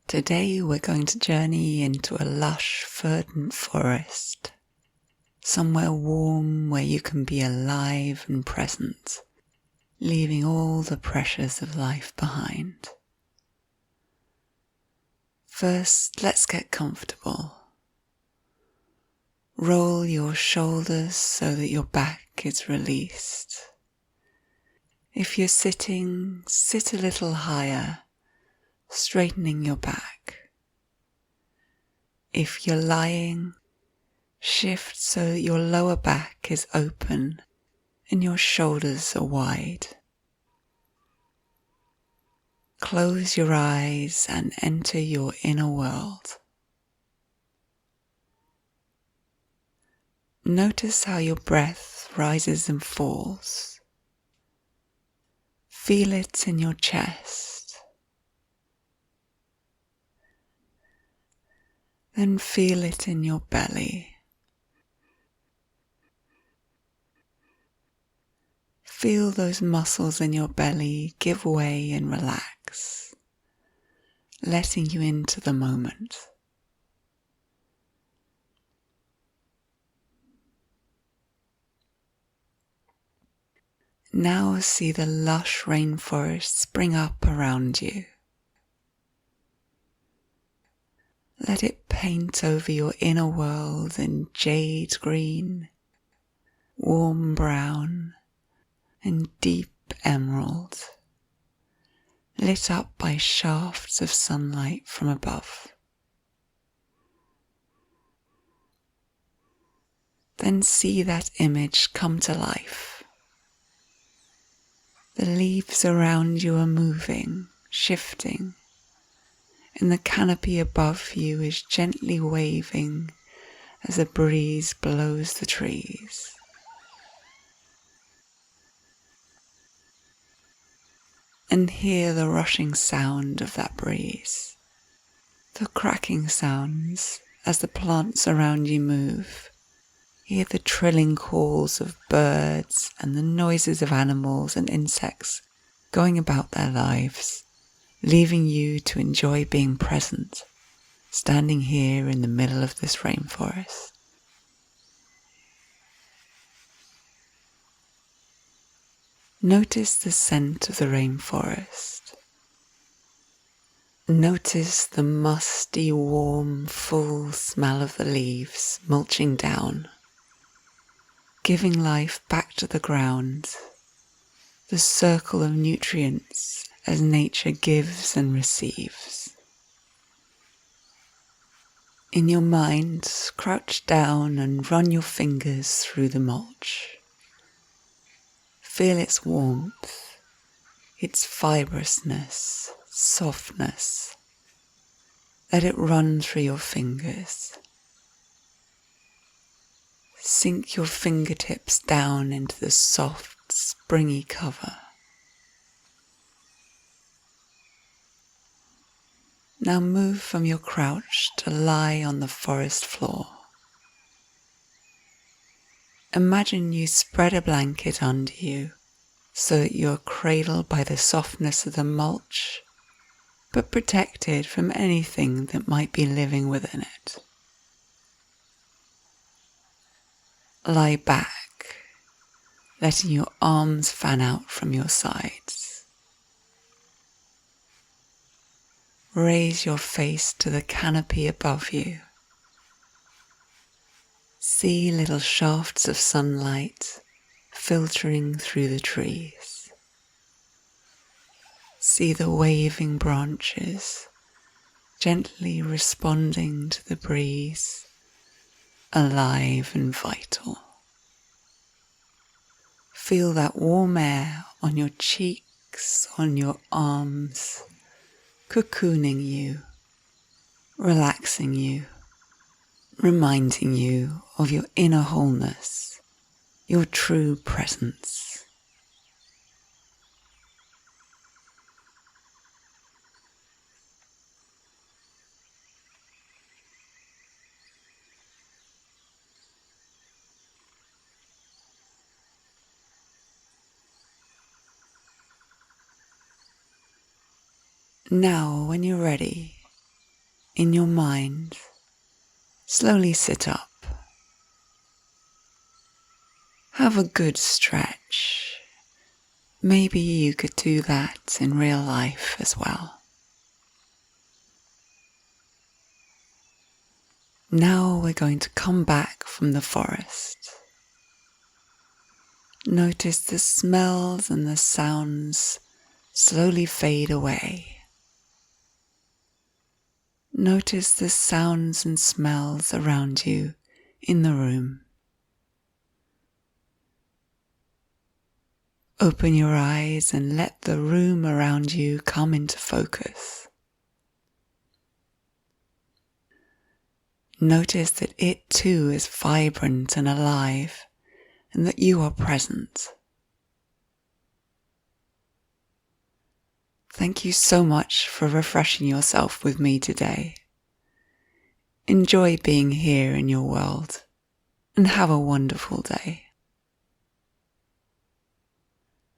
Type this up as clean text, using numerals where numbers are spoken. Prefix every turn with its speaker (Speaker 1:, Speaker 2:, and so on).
Speaker 1: Today we're going to journey into a lush, verdant forest, somewhere warm where you can be alive and present, leaving all the pressures of life behind. First, let's get comfortable. Roll your shoulders so that your back is released. If you're sitting, sit a little higher, straightening your back. If you're lying, shift so that your lower back is open and your shoulders are wide. Close your eyes and enter your inner world. Notice how your breath rises and falls. Feel it in your chest. Then feel it in your belly. Feel those muscles in your belly give way and relax, letting you into the moment. Now see the lush rainforest spring up around you. Let it paint over your inner world in jade green, warm brown, and deep emerald, lit up by shafts of sunlight from above. Then see that image come to life. The leaves around you are moving, shifting, and the canopy above you is gently waving as a breeze blows the trees. And hear the rushing sound of that breeze, the cracking sounds as the plants around you move. Hear the trilling calls of birds and the noises of animals and insects going about their lives, leaving you to enjoy being present, standing here in the middle of this rainforest. Notice the scent of the rainforest. Notice the musty, warm, full smell of the leaves mulching down, giving life back to the ground, the circle of nutrients as nature gives and receives. In your mind, crouch down and run your fingers through the mulch. Feel its warmth, its fibrousness, softness. Let it run through your fingers. Sink your fingertips down into the soft, springy cover. Now move from your crouch to lie on the forest floor. Imagine you spread a blanket under you so that you are cradled by the softness of the mulch, but protected from anything that might be living within it. Lie back, letting your arms fan out from your sides. Raise your face to the canopy above you. See little shafts of sunlight filtering through the trees. See the waving branches gently responding to the breeze, alive and vital. Feel that warm air on your cheeks, on your arms, cocooning you, relaxing you, reminding you of your inner wholeness, your true presence. Now, when you're ready, in your mind, slowly sit up. Have a good stretch. Maybe you could do that in real life as well. Now we're going to come back from the forest. Notice the smells and the sounds slowly fade away. Notice the sounds and smells around you in the room. Open your eyes and let the room around you come into focus. Notice that it too is vibrant and alive, and that you are present. Thank you so much for refreshing yourself with me today. Enjoy being here in your world, and have a wonderful day.